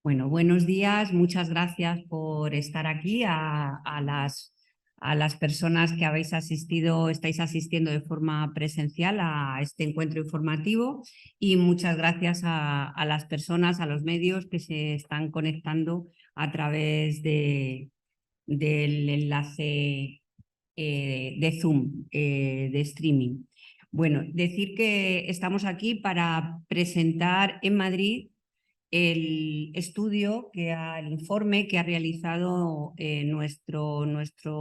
Bueno, buenos días, muchas gracias por estar aquí a las personas que habéis asistido, estáis asistiendo de forma presencial a este encuentro informativo y muchas gracias a las personas, a los medios que se están conectando a través del enlace de Zoom, de streaming. Bueno, decir que estamos aquí para presentar en Madrid el estudio, el informe que ha realizado nuestra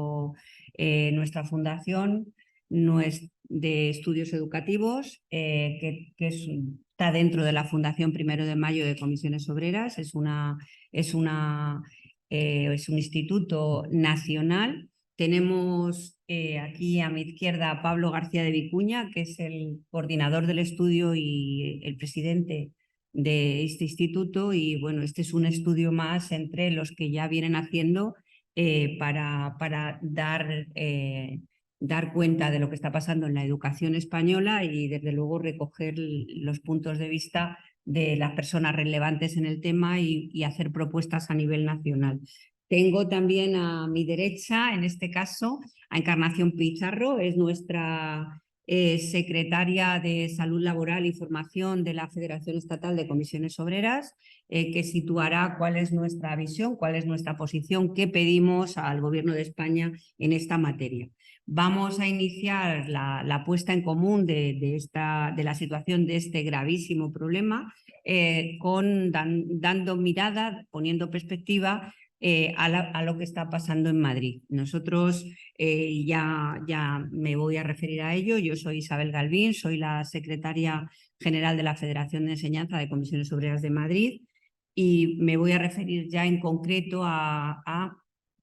fundación de estudios educativos, está dentro de la Fundación 1 de Mayo de Comisiones Obreras. Es un instituto nacional. Tenemos aquí a mi izquierda a Pablo García de Vicuña, que es el coordinador del estudio y el presidente de este instituto, y bueno, este es un estudio más entre los que ya vienen haciendo para dar cuenta de lo que está pasando en la educación española y desde luego recoger los puntos de vista de las personas relevantes en el tema y hacer propuestas a nivel nacional. Tengo también a mi derecha, en este caso, a Encarnación Pizarro, es nuestra secretaria de Salud Laboral y Formación de la Federación Estatal de Comisiones Obreras, que situará cuál es nuestra visión, cuál es nuestra posición, qué pedimos al Gobierno de España en esta materia. Vamos a iniciar la puesta en común de la situación de este gravísimo problema, dando mirada, poniendo perspectiva a lo que está pasando en Madrid. Nosotros ya me voy a referir a ello. Yo soy Isabel Galvín, soy la secretaria general de la Federación de Enseñanza de Comisiones Obreras de Madrid y me voy a referir ya en concreto a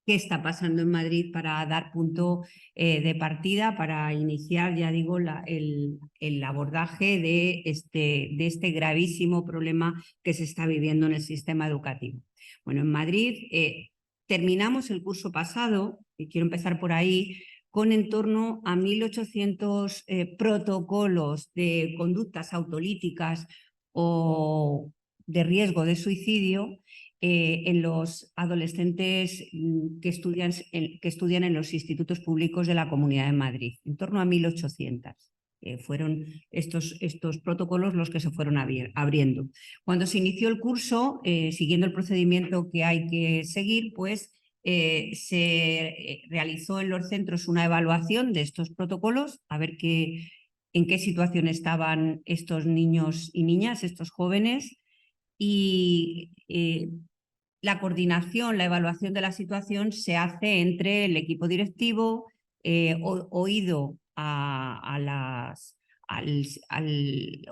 qué está pasando en Madrid para dar punto de partida, para iniciar, ya digo, el abordaje de este gravísimo problema que se está viviendo en el sistema educativo. Bueno, en Madrid terminamos el curso pasado, y quiero empezar por ahí, con en torno a 1.800 protocolos de conductas autolíticas o de riesgo de suicidio en los adolescentes que estudian en los institutos públicos de la Comunidad de Madrid, en torno a 1.800. Fueron estos protocolos los que se fueron abriendo. Cuando se inició el curso, siguiendo el procedimiento que hay que seguir, pues se realizó en los centros una evaluación de estos protocolos, a ver en qué situación estaban estos niños y niñas, estos jóvenes, y la coordinación, la evaluación de la situación se hace entre el equipo directivo, oído al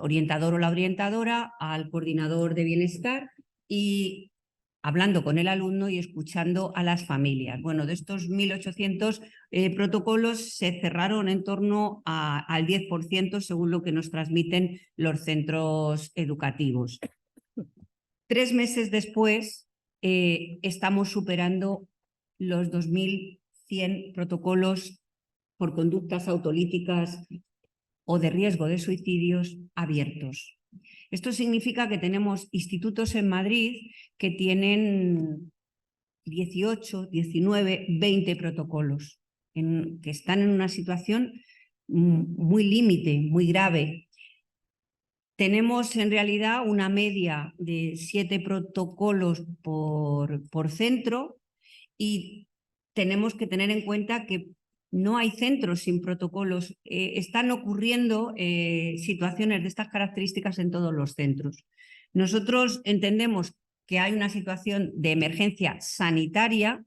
orientador o la orientadora, al coordinador de bienestar y hablando con el alumno y escuchando a las familias. Bueno, de estos 1.800 protocolos se cerraron en torno al 10% según lo que nos transmiten los centros educativos. 3 meses después estamos superando los 2.100 protocolos por conductas autolíticas o de riesgo de suicidios abiertos. Esto significa que tenemos institutos en Madrid que tienen 18, 19, 20 protocolos, que están en una situación muy límite, muy grave. Tenemos en realidad una media de 7 protocolos por centro y tenemos que tener en cuenta que no hay centros sin protocolos. Están ocurriendo situaciones de estas características en todos los centros. Nosotros entendemos que hay una situación de emergencia sanitaria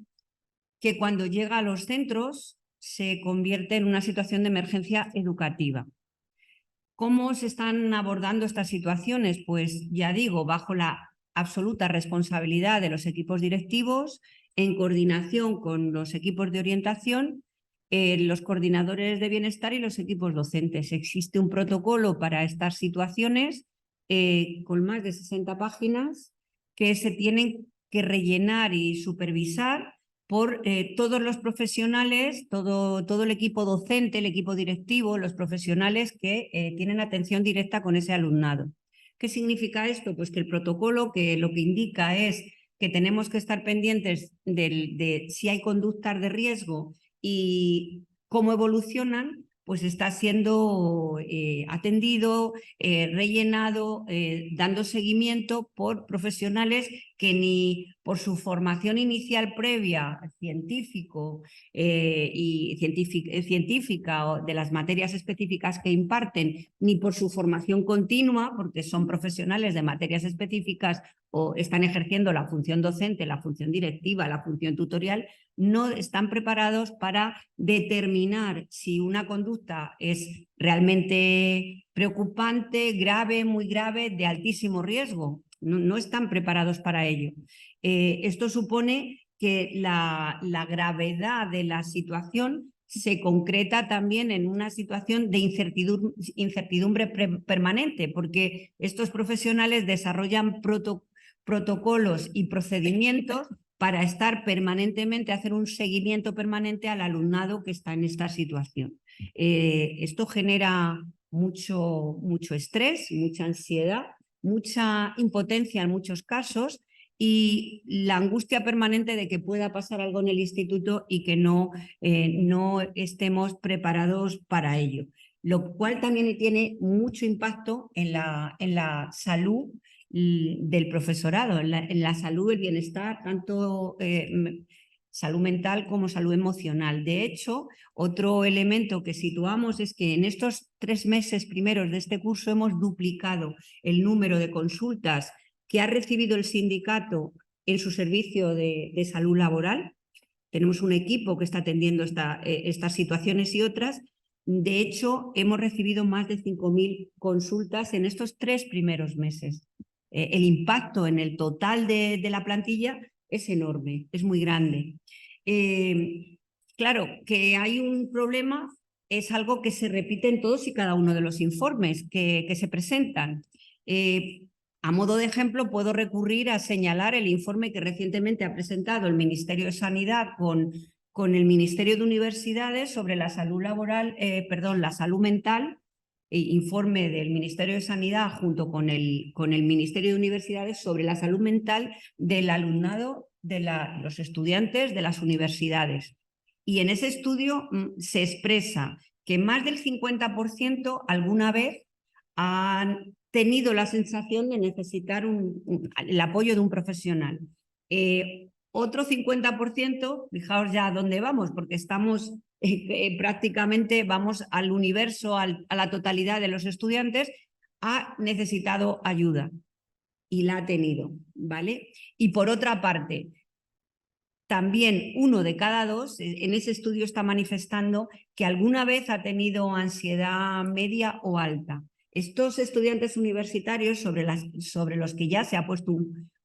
que cuando llega a los centros se convierte en una situación de emergencia educativa. ¿Cómo se están abordando estas situaciones? Pues ya digo, bajo la absoluta responsabilidad de los equipos directivos, en coordinación con los equipos de orientación, los coordinadores de bienestar y los equipos docentes. Existe un protocolo para estas situaciones con más de 60 páginas que se tienen que rellenar y supervisar por todos los profesionales, todo el equipo docente, el equipo directivo, los profesionales que tienen atención directa con ese alumnado. ¿Qué significa esto? Pues que el protocolo que lo que indica es que tenemos que estar pendientes de si hay conductas de riesgo y cómo evolucionan, pues está siendo atendido, rellenado, dando seguimiento por profesionales que ni por su formación inicial previa, científica o de las materias específicas que imparten, ni por su formación continua, porque son profesionales de materias específicas o están ejerciendo la función docente, la función directiva, la función tutorial, no están preparados para determinar si una conducta es realmente preocupante, grave, muy grave, de altísimo riesgo. No están preparados para ello. Esto supone que la gravedad de la situación se concreta también en una situación de incertidumbre permanente, porque estos profesionales desarrollan protocolos y procedimientos para estar permanentemente, hacer un seguimiento permanente al alumnado que está en esta situación. Esto genera mucho estrés, mucha ansiedad, mucha impotencia en muchos casos y la angustia permanente de que pueda pasar algo en el instituto y que no estemos preparados para ello. Lo cual también tiene mucho impacto en la salud del profesorado, en la salud, el bienestar, tanto salud mental como salud emocional. De hecho, otro elemento que situamos es que en estos 3 meses primeros de este curso hemos duplicado el número de consultas que ha recibido el sindicato en su servicio de salud laboral. Tenemos un equipo que está atendiendo estas situaciones y otras. De hecho, hemos recibido más de 5.000 consultas en estos 3 primeros meses. El impacto en el total de la plantilla es enorme, es muy grande. Claro, que hay un problema es algo que se repite en todos y cada uno de los informes que se presentan. A modo de ejemplo, puedo recurrir a señalar el informe que recientemente ha presentado el Ministerio de Sanidad con el Ministerio de Universidades sobre la salud laboral, la salud mental, informe del Ministerio de Sanidad junto con el Ministerio de Universidades sobre la salud mental del alumnado, de los estudiantes de las universidades. Y en ese estudio se expresa que más del 50% alguna vez han tenido la sensación de necesitar el apoyo de un profesional. Otro 50%, fijaos ya a dónde vamos, porque estamos prácticamente, vamos al universo, a la totalidad de los estudiantes, ha necesitado ayuda y la ha tenido, ¿vale? Y por otra parte, también 1 de cada 2 en ese estudio está manifestando que alguna vez ha tenido ansiedad media o alta. Estos estudiantes universitarios sobre los que ya se ha puesto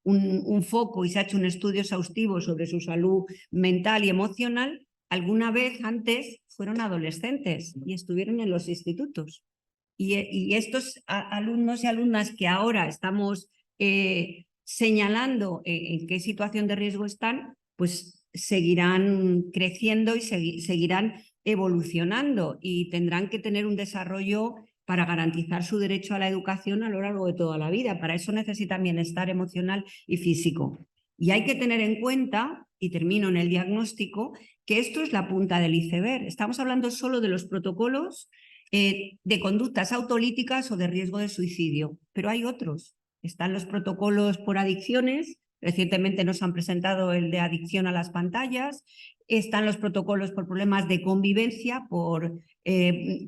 un foco y se ha hecho un estudio exhaustivo sobre su salud mental y emocional, alguna vez antes fueron adolescentes y estuvieron en los institutos. Y estos alumnos y alumnas que ahora estamos señalando en qué situación de riesgo están, pues seguirán creciendo y seguirán evolucionando y tendrán que tener un desarrollo para garantizar su derecho a la educación a lo largo de toda la vida. Para eso necesitan bienestar emocional y físico. Y hay que tener en cuenta, y termino en el diagnóstico, que esto es la punta del iceberg. Estamos hablando solo de los protocolos de conductas autolíticas o de riesgo de suicidio, pero hay otros. Están los protocolos por adicciones. Recientemente nos han presentado el de adicción a las pantallas. Están los protocolos por problemas de convivencia,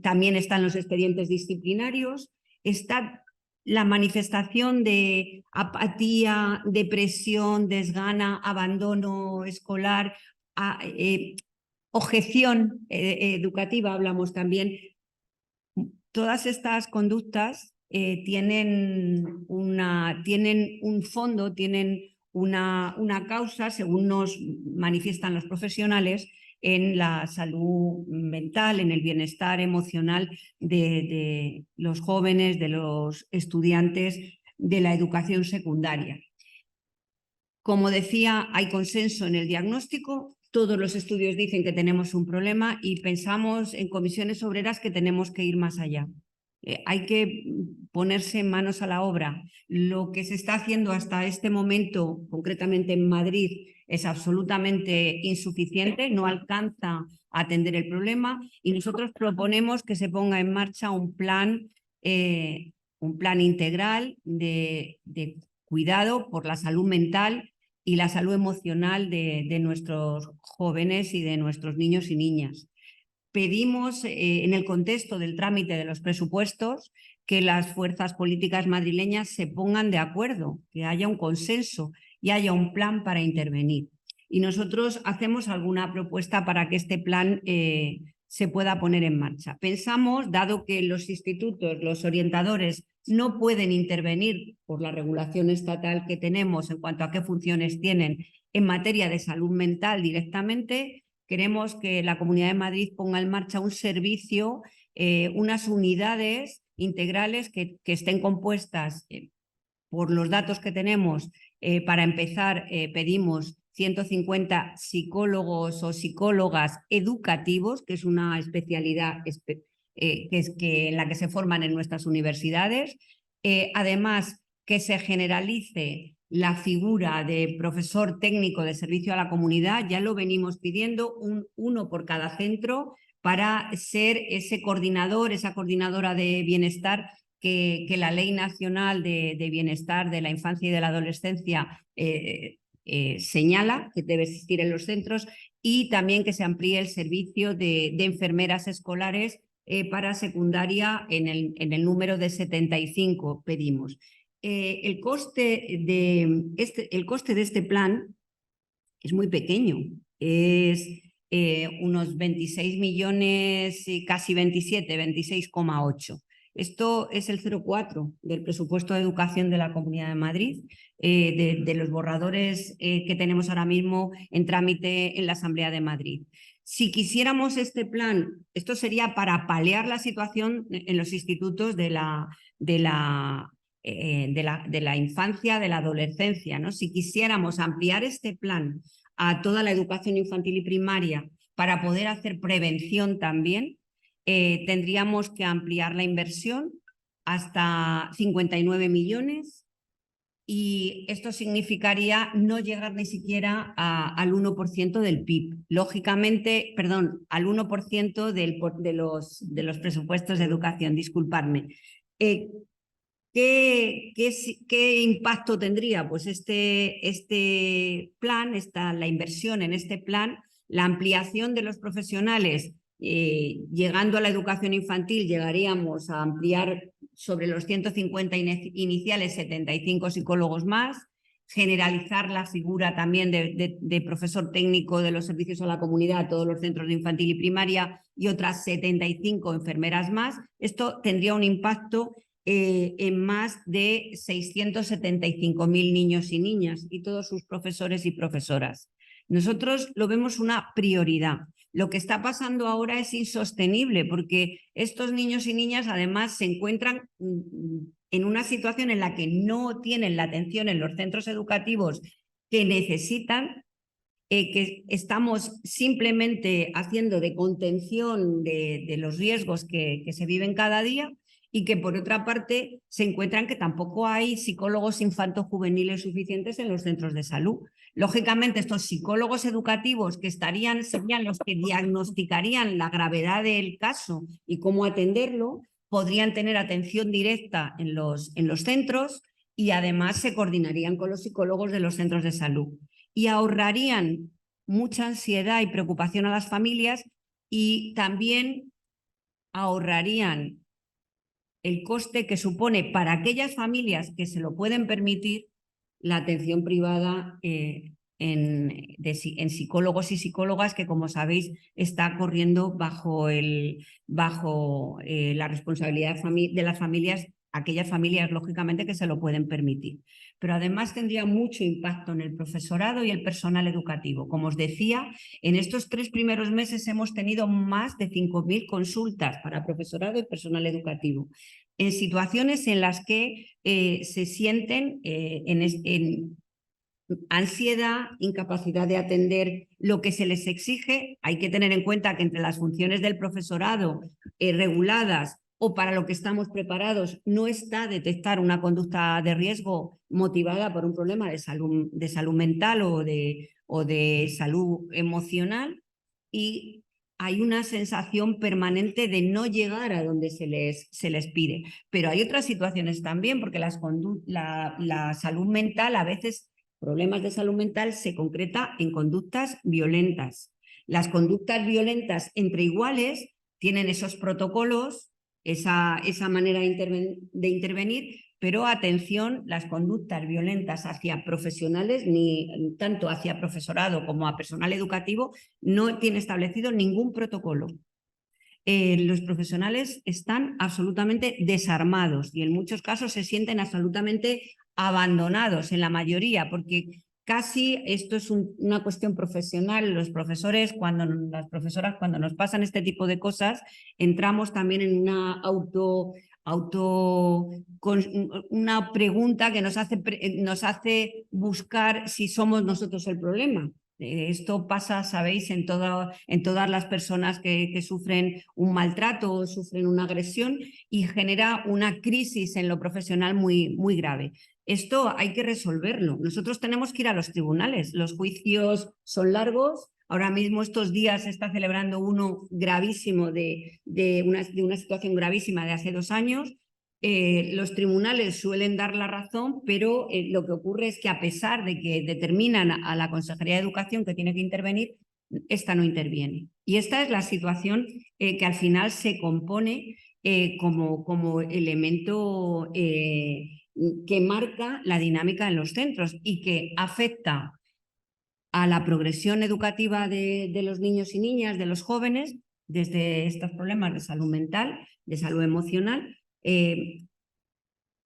también están los expedientes disciplinarios. Está la manifestación de apatía, depresión, desgana, abandono escolar, objeción educativa, hablamos también. Todas estas conductas tienen un fondo, tienen una causa, según nos manifiestan los profesionales, en la salud mental, en el bienestar emocional de los jóvenes, de los estudiantes de la educación secundaria. Como decía, hay consenso en el diagnóstico. Todos los estudios dicen que tenemos un problema y pensamos en Comisiones Obreras que tenemos que ir más allá. hay que ponerse manos a la obra. Lo que se está haciendo hasta este momento, concretamente en Madrid, es absolutamente insuficiente, no alcanza a atender el problema y nosotros proponemos que se ponga en marcha un plan integral de cuidado por la salud mental y la salud emocional de nuestros jóvenes y de nuestros niños y niñas. Pedimos, en el contexto del trámite de los presupuestos, que las fuerzas políticas madrileñas se pongan de acuerdo, que haya un consenso y haya un plan para intervenir. Y nosotros hacemos alguna propuesta para que este plan se pueda poner en marcha. Pensamos, dado que los institutos, los orientadores, no pueden intervenir por la regulación estatal que tenemos en cuanto a qué funciones tienen en materia de salud mental directamente, queremos que la Comunidad de Madrid ponga en marcha un servicio, unas unidades integrales que estén compuestas por los datos que tenemos. Para empezar, pedimos 150 psicólogos o psicólogas educativos, que es una especialidad en la que se forman en nuestras universidades. Además, que se generalice la figura de profesor técnico de servicio a la comunidad. Ya lo venimos pidiendo, uno por cada centro, para ser ese coordinador, esa coordinadora de bienestar que la Ley Nacional de Bienestar de la Infancia y de la Adolescencia señala que debe existir en los centros, y también que se amplíe el servicio de enfermeras escolares para secundaria en el número de 75, pedimos. El coste de este plan es muy pequeño, es unos 26 millones, casi 27, 26,8. Esto es el 0,4 del presupuesto de educación de la Comunidad de Madrid, de los borradores que tenemos ahora mismo en trámite en la Asamblea de Madrid. Si quisiéramos este plan, esto sería para paliar la situación en los institutos de la infancia, de la adolescencia, ¿no? Si quisiéramos ampliar este plan a toda la educación infantil y primaria para poder hacer prevención también, tendríamos que ampliar la inversión hasta 59 millones, y esto significaría no llegar ni siquiera al 1% del PIB. Lógicamente, perdón, al 1% de los presupuestos de educación, disculpadme. ¿Qué impacto tendría? Pues este plan, la inversión en este plan, la ampliación de los profesionales, llegando a la educación infantil, llegaríamos a ampliar sobre los 150 iniciales, 75 psicólogos más, generalizar la figura también de profesor técnico de los servicios a la comunidad a todos los centros de infantil y primaria, y otras 75 enfermeras más. Esto tendría un impacto en más de 675.000 niños y niñas y todos sus profesores y profesoras. Nosotros lo vemos una prioridad. Lo que está pasando ahora es insostenible, porque estos niños y niñas además se encuentran en una situación en la que no tienen la atención en los centros educativos que necesitan, que estamos simplemente haciendo de contención de los riesgos que se viven cada día, y que por otra parte se encuentran que tampoco hay psicólogos infanto-juveniles suficientes en los centros de salud. Lógicamente, estos psicólogos educativos que serían los que diagnosticarían la gravedad del caso y cómo atenderlo, podrían tener atención directa en los centros, y además se coordinarían con los psicólogos de los centros de salud y ahorrarían mucha ansiedad y preocupación a las familias, y también ahorrarían el coste que supone para aquellas familias que se lo pueden permitir la atención privada en psicólogos y psicólogas, que, como sabéis, está corriendo bajo la responsabilidad de las familias, aquellas familias, lógicamente, que se lo pueden permitir. Pero además tendría mucho impacto en el profesorado y el personal educativo. Como os decía, en estos 3 primeros meses hemos tenido más de 5.000 consultas para profesorado y personal educativo, en situaciones en las que se sienten en ansiedad, incapacidad de atender lo que se les exige. Hay que tener en cuenta que entre las funciones del profesorado reguladas o para lo que estamos preparados no está detectar una conducta de riesgo motivada por un problema de salud mental o de salud emocional, y hay una sensación permanente de no llegar a donde se les pide. Pero hay otras situaciones también, porque la salud mental, a veces problemas de salud mental se concreta en conductas violentas. Las conductas violentas entre iguales tienen esos protocolos, esa manera de intervenir, pero atención, las conductas violentas hacia profesionales, ni tanto hacia profesorado como a personal educativo, no tiene establecido ningún protocolo. Los profesionales están absolutamente desarmados y en muchos casos se sienten absolutamente abandonados, en la mayoría, porque casi esto es una cuestión profesional. Los profesores, las profesoras, cuando nos pasan este tipo de cosas, entramos también en una una pregunta que nos hace buscar si somos nosotros el problema. Esto pasa, sabéis, en todas las personas que sufren un maltrato o sufren una agresión, y genera una crisis en lo profesional muy, muy grave. Esto hay que resolverlo. Nosotros tenemos que ir a los tribunales. Los juicios son largos. Ahora mismo, estos días, se está celebrando uno gravísimo de una situación gravísima de hace 2 años. Los tribunales suelen dar la razón, pero lo que ocurre es que, a pesar de que determinan a la Consejería de Educación que tiene que intervenir, esta no interviene. Y esta es la situación que al final se compone como elemento que marca la dinámica en los centros y que afecta a la progresión educativa de los niños y niñas, de los jóvenes, desde estos problemas de salud mental, de salud emocional.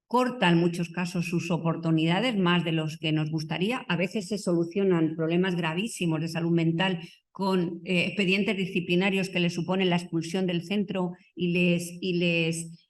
Corta en muchos casos sus oportunidades, más de los que nos gustaría. A veces se solucionan problemas gravísimos de salud mental con expedientes disciplinarios que les suponen la expulsión del centro y les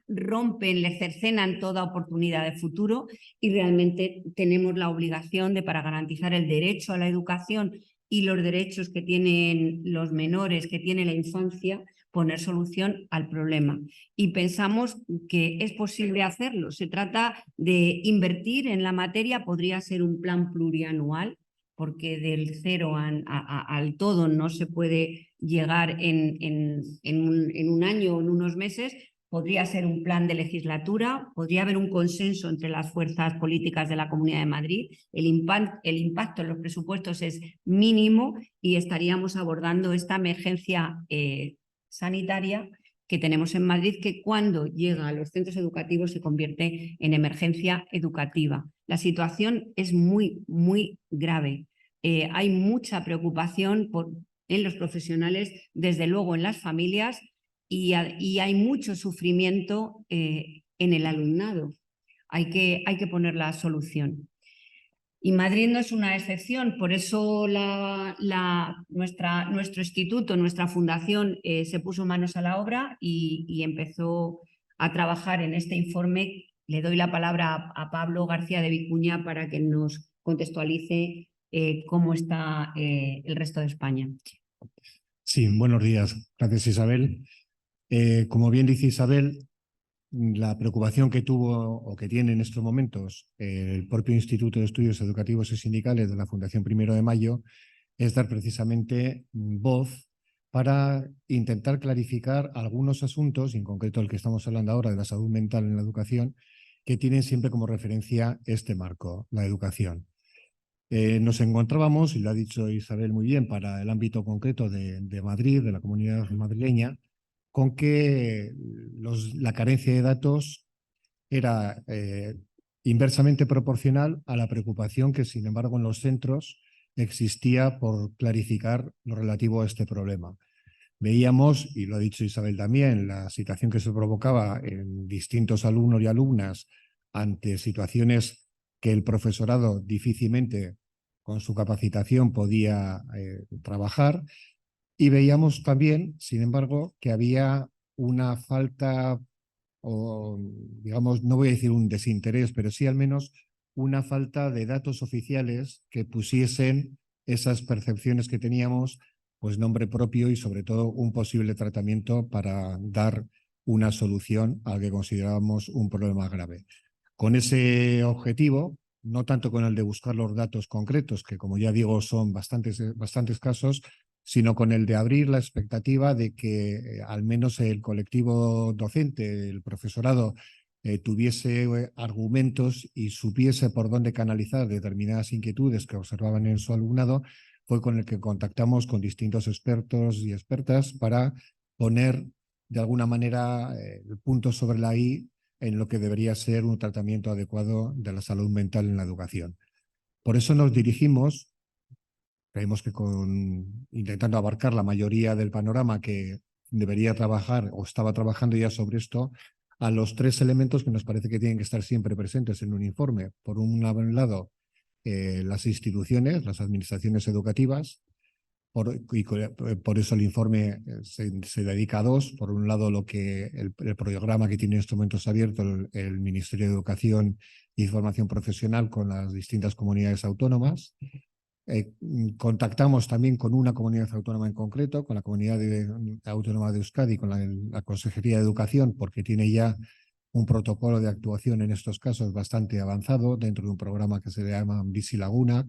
rompen, les cercenan toda oportunidad de futuro, y realmente tenemos la obligación de, para garantizar el derecho a la educación y los derechos que tienen los menores, que tiene la infancia, poner solución al problema. Y pensamos que es posible hacerlo. Se trata de invertir en la materia. Podría ser un plan plurianual, porque del cero al todo no se puede llegar en un año o en unos meses. Podría ser un plan de legislatura, podría haber un consenso entre las fuerzas políticas de la Comunidad de Madrid. El impacto en los presupuestos es mínimo y estaríamos abordando esta emergencia sanitaria que tenemos en Madrid, que cuando llega a los centros educativos se convierte en emergencia educativa. La situación es muy, muy grave. Hay mucha preocupación en los profesionales, desde luego en las familias, y hay mucho sufrimiento en el alumnado. Hay que poner la solución. Y Madrid no es una excepción. Por eso nuestro instituto, nuestra fundación, se puso manos a la obra y empezó a trabajar en este informe. Le doy la palabra a Pablo García de Vicuña para que nos contextualice cómo está el resto de España. Sí, buenos días. Gracias, Isabel. Como bien dice Isabel, la preocupación que tuvo o que tiene en estos momentos el propio Instituto de Estudios Educativos y Sindicales de la Fundación 1 de Mayo es dar precisamente voz para intentar clarificar algunos asuntos, en concreto el que estamos hablando ahora de la salud mental en la educación, que tienen siempre como referencia este marco, la educación. Nos encontrábamos, y lo ha dicho Isabel muy bien, para el ámbito concreto de Madrid, de la comunidad madrileña, con que la carencia de datos era inversamente proporcional a la preocupación que, sin embargo, en los centros existía por clarificar lo relativo a este problema. Veíamos, y lo ha dicho Isabel también, la situación que se provocaba en distintos alumnos y alumnas ante situaciones que el profesorado difícilmente, con su capacitación, podía trabajar. Y veíamos también, sin embargo, que había una falta, o digamos, no voy a decir un desinterés, pero sí al menos una falta de datos oficiales que pusiesen esas percepciones que teníamos, pues nombre propio y sobre todo un posible tratamiento para dar una solución al que considerábamos un problema grave. Con ese objetivo, no tanto con el de buscar los datos concretos, que como ya digo son bastantes casos, sino con el de abrir la expectativa de que al menos el colectivo docente, el profesorado, tuviese argumentos y supiese por dónde canalizar determinadas inquietudes que observaban en su alumnado, fue con el que contactamos con distintos expertos y expertas para poner de alguna manera el punto sobre la I en lo que debería ser un tratamiento adecuado de la salud mental en la educación. Por eso nos dirigimos, creemos que intentando abarcar la mayoría del panorama que debería trabajar o estaba trabajando ya sobre esto, a los 3 elementos que nos parece que tienen que estar siempre presentes en un informe. Por un lado, las instituciones, las administraciones educativas, por eso el informe se dedica a 2. Por un lado, el programa que tiene en estos momentos abierto el Ministerio de Educación y Formación Profesional con las distintas comunidades autónomas. Contactamos también con una comunidad autónoma en concreto, con la Comunidad Autónoma de Euskadi, con la Consejería de Educación, porque tiene ya un protocolo de actuación en estos casos bastante avanzado dentro de un programa que se llama Bisilaguna.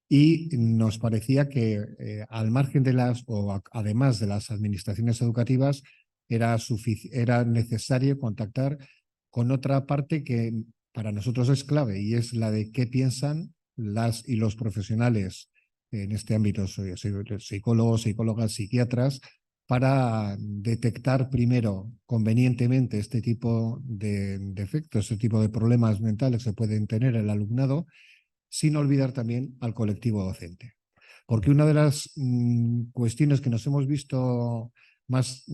Y nos parecía que al margen de además de las administraciones educativas, era necesario contactar con otra parte que para nosotros es clave, y es la de qué piensan las y los profesionales en este ámbito, psicólogos, psicólogas, psiquiatras, para detectar primero convenientemente este tipo de defectos, este tipo de problemas mentales que pueden tener el alumnado, sin olvidar también al colectivo docente. Porque una de las cuestiones que nos hemos visto más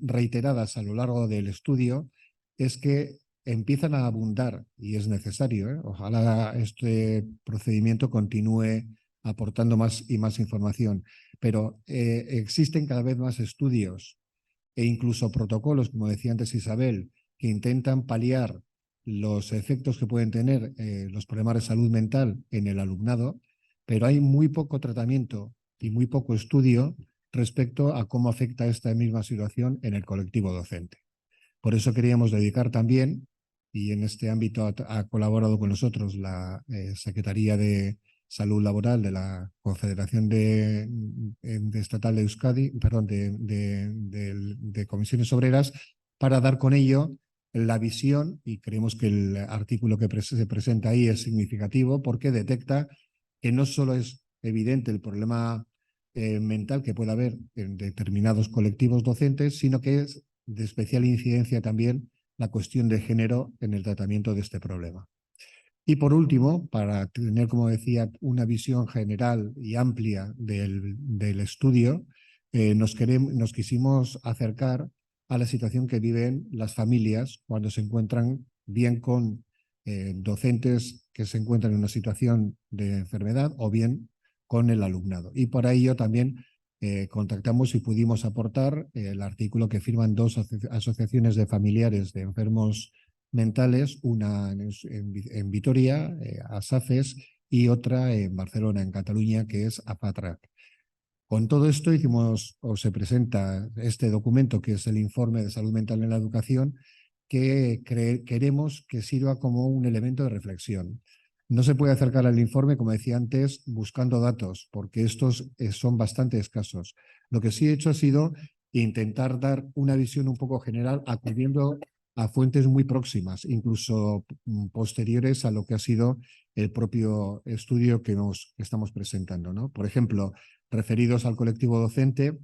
reiteradas a lo largo del estudio es que empiezan a abundar, y es necesario, ojalá este procedimiento continúe aportando más y más información, pero existen cada vez más estudios e incluso protocolos, como decía antes Isabel, que intentan paliar los efectos que pueden tener los problemas de salud mental en el alumnado, pero hay muy poco tratamiento y muy poco estudio respecto a cómo afecta esta misma situación en el colectivo docente. Por eso queríamos dedicar también, y en este ámbito ha colaborado con nosotros la Secretaría de Salud Laboral de la Confederación Estatal de Euskadi, perdón, de Comisiones Obreras, para dar con ello la visión, y creemos que el artículo que se presenta ahí es significativo porque detecta que no solo es evidente el problema mental que puede haber en determinados colectivos docentes, sino que es de especial incidencia también la cuestión de género en el tratamiento de este problema. Y por último, para tener, como decía, una visión general y amplia del estudio, nos quisimos acercar a la situación que viven las familias cuando se encuentran bien con docentes que se encuentran en una situación de enfermedad o bien con el alumnado. Y por ello también contactamos y pudimos aportar el artículo que firman 2 asociaciones de familiares de enfermos mentales, una en Vitoria, ASAFES, y otra en Barcelona, en Cataluña, que es APATRAC. Con todo esto se presenta este documento, que es el Informe de Salud Mental en la Educación, que queremos que sirva como un elemento de reflexión. No se puede acercar al informe, como decía antes, buscando datos, porque estos son bastante escasos. Lo que sí he hecho ha sido intentar dar una visión un poco general, acudiendo a fuentes muy próximas, incluso posteriores a lo que ha sido el propio estudio que estamos presentando, ¿no? Por ejemplo, referidos al colectivo docente,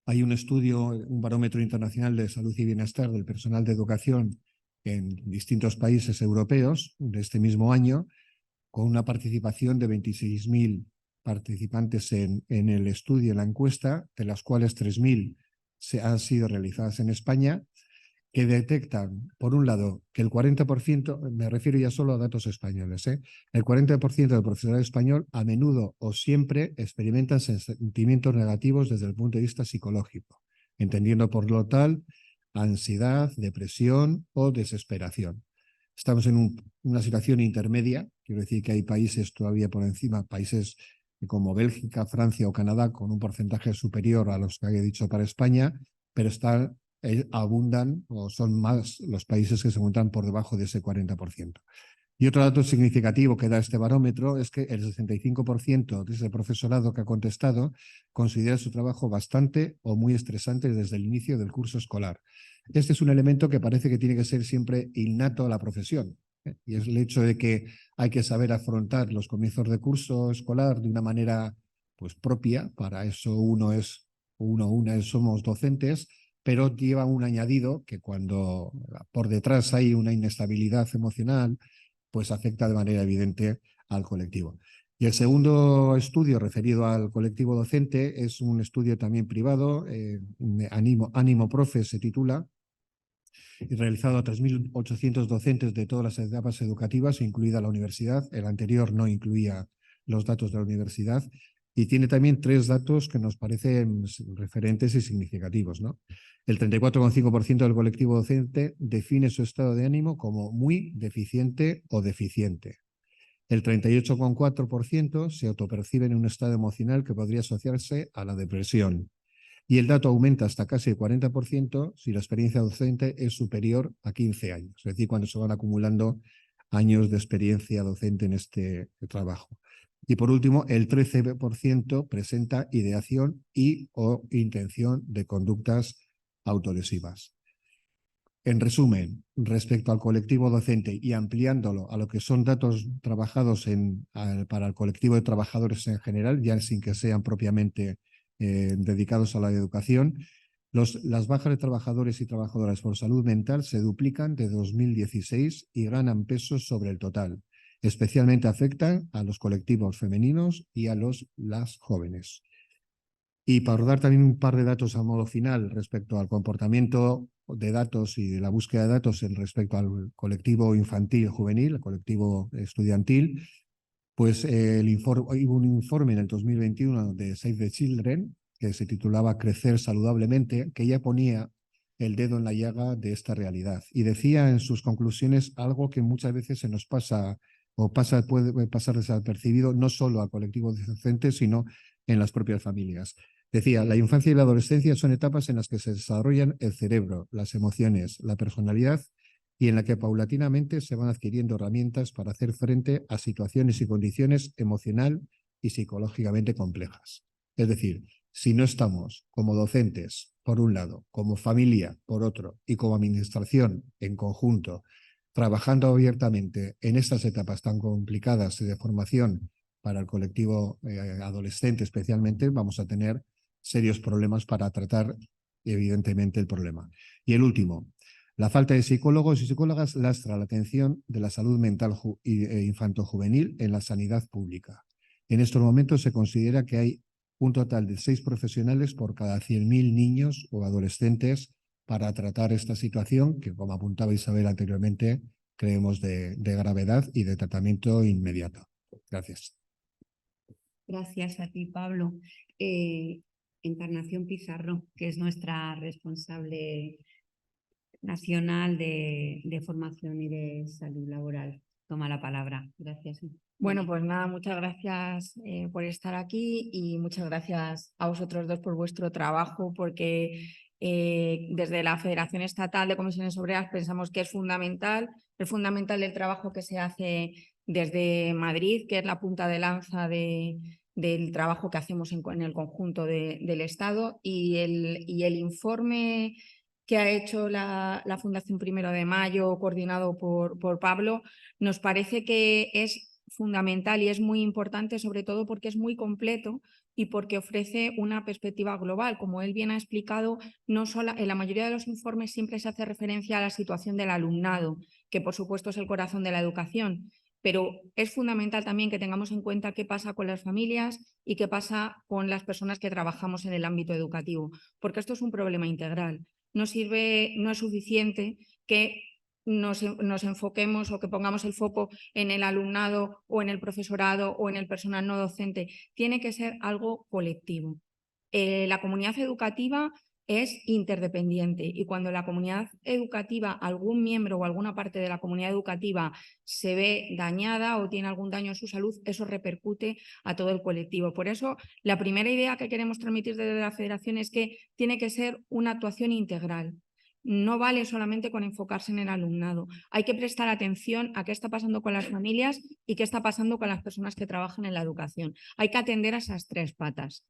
hay un estudio, un barómetro internacional de salud y bienestar del personal de educación en distintos países europeos de este mismo año, con una participación de 26.000 participantes en el estudio, en la encuesta, de las cuales 3.000 han sido realizadas en España, que detectan, por un lado, que el 40%, me refiero ya solo a datos españoles, el 40% del profesorado español a menudo o siempre experimentan sentimientos negativos desde el punto de vista psicológico, entendiendo por lo tal ansiedad, depresión o desesperación. Estamos en una situación intermedia, quiero decir que hay países todavía por encima, países como Bélgica, Francia o Canadá, con un porcentaje superior a los que había dicho para España, pero están abundan o son más los países que se encuentran por debajo de ese 40%. Y otro dato significativo que da este barómetro es que el 65% de ese profesorado que ha contestado considera su trabajo bastante o muy estresante desde el inicio del curso escolar. Este es un elemento que parece que tiene que ser siempre innato a la profesión, y es el hecho de que hay que saber afrontar los comienzos de curso escolar de una manera pues, propia. Para eso somos docentes, pero lleva un añadido que cuando por detrás hay una inestabilidad emocional, pues afecta de manera evidente al colectivo. Y el segundo estudio referido al colectivo docente es un estudio también privado, Ánimo Profe se titula, y realizado a 3.800 docentes de todas las etapas educativas, incluida la universidad. El anterior no incluía los datos de la universidad. Y tiene también 3 datos que nos parecen referentes y significativos, ¿no? El 34,5% del colectivo docente define su estado de ánimo como muy deficiente o deficiente. El 38,4% se autopercibe en un estado emocional que podría asociarse a la depresión. Y el dato aumenta hasta casi el 40% si la experiencia docente es superior a 15 años, es decir, cuando se van acumulando años de experiencia docente en este trabajo. Y por último, el 13% presenta ideación y o intención de conductas autolesivas. En resumen, respecto al colectivo docente y ampliándolo a lo que son datos trabajados para el colectivo de trabajadores en general, ya sin que sean propiamente dedicados a la educación, las bajas de trabajadores y trabajadoras por salud mental se duplican de 2016 y ganan peso sobre el total. Especialmente afectan a los colectivos femeninos y a las jóvenes. Y para dar también un par de datos a modo final respecto al comportamiento de datos y de la búsqueda de datos respecto al colectivo infantil juvenil, el colectivo estudiantil, pues hubo un informe en el 2021 de Save the Children que se titulaba Crecer saludablemente, que ya ponía el dedo en la llaga de esta realidad y decía en sus conclusiones algo que muchas veces se nos pasa o puede pasar desapercibido, no solo al colectivo docente, sino en las propias familias. Decía, la infancia y la adolescencia son etapas en las que se desarrollan el cerebro, las emociones, la personalidad y en la que paulatinamente se van adquiriendo herramientas para hacer frente a situaciones y condiciones emocional y psicológicamente complejas. Es decir, si no estamos como docentes, por un lado, como familia, por otro, y como administración en conjunto, trabajando abiertamente en estas etapas tan complicadas de formación para el colectivo adolescente especialmente, vamos a tener serios problemas para tratar evidentemente el problema. Y el último, la falta de psicólogos y psicólogas lastra la atención de la salud mental infanto-juvenil en la sanidad pública. En estos momentos se considera que hay un total de 6 profesionales por cada 100.000 niños o adolescentes para tratar esta situación que, como apuntaba Isabel anteriormente, creemos de gravedad y de tratamiento inmediato. Gracias. Gracias a ti, Pablo. Encarnación Pizarro, que es nuestra responsable nacional de formación y de salud laboral. Toma la palabra. Gracias. Bueno, pues nada, muchas gracias por estar aquí y muchas gracias a vosotros dos por vuestro trabajo, porque desde la Federación Estatal de Comisiones Obreras pensamos que es fundamental el trabajo que se hace desde Madrid, que es la punta de lanza del trabajo que hacemos en el conjunto del Estado, y el informe que ha hecho la Fundación 1 de Mayo, coordinado por Pablo, nos parece que es fundamental y es muy importante, sobre todo porque es muy completo y porque ofrece una perspectiva global. Como él bien ha explicado, no solo, en la mayoría de los informes siempre se hace referencia a la situación del alumnado, que por supuesto es el corazón de la educación, pero es fundamental también que tengamos en cuenta qué pasa con las familias y qué pasa con las personas que trabajamos en el ámbito educativo, porque esto es un problema integral. No es suficiente que nos enfoquemos o que pongamos el foco en el alumnado o en el profesorado o en el personal no docente. Tiene que ser algo colectivo. La comunidad educativa es interdependiente y cuando la comunidad educativa, algún miembro o alguna parte de la comunidad educativa se ve dañada o tiene algún daño en su salud, eso repercute a todo el colectivo. Por eso, la primera idea que queremos transmitir desde la Federación es que tiene que ser una actuación integral. no vale solamente con enfocarse en el alumnado. Hay que prestar atención a qué está pasando con las familias y qué está pasando con las personas que trabajan en la educación. Hay que atender a esas tres patas.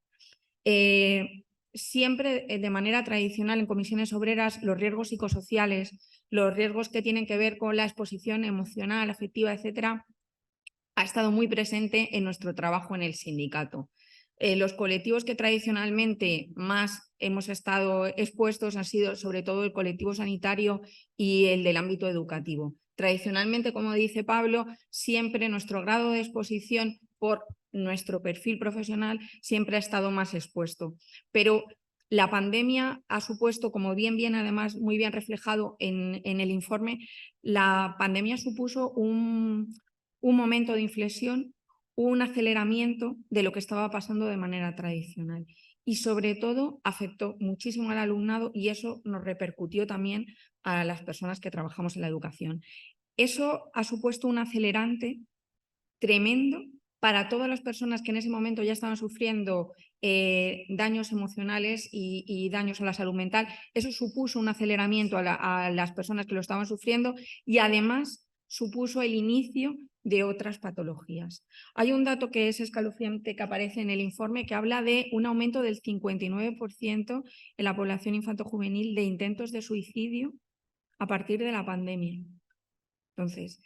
Siempre de manera tradicional en comisiones obreras los riesgos psicosociales, los riesgos que tienen que ver con la exposición emocional, afectiva, etcétera, ha estado muy presente en nuestro trabajo en el sindicato. Los colectivos que tradicionalmente más hemos estado expuestos han sido sobre todo el colectivo sanitario y el del ámbito educativo. Tradicionalmente, como dice Pablo, siempre nuestro grado de exposición por nuestro perfil profesional siempre ha estado más expuesto. Pero la pandemia ha supuesto, como bien además muy bien reflejado en el informe, la pandemia supuso un momento de inflexión, un aceleramiento de lo que estaba pasando de manera tradicional. Y sobre todo afectó muchísimo al alumnado y eso nos repercutió también a las personas que trabajamos en la educación. Eso ha supuesto un acelerante tremendo para todas las personas que en ese momento ya estaban sufriendo daños emocionales y daños a la salud mental. Eso supuso un aceleramiento a las personas que lo estaban sufriendo y además supuso el inicio de otras patologías. Hay un dato que es escalofriante que aparece en el informe que habla de un aumento del 59% en la población infanto-juvenil de intentos de suicidio a partir de la pandemia. Entonces,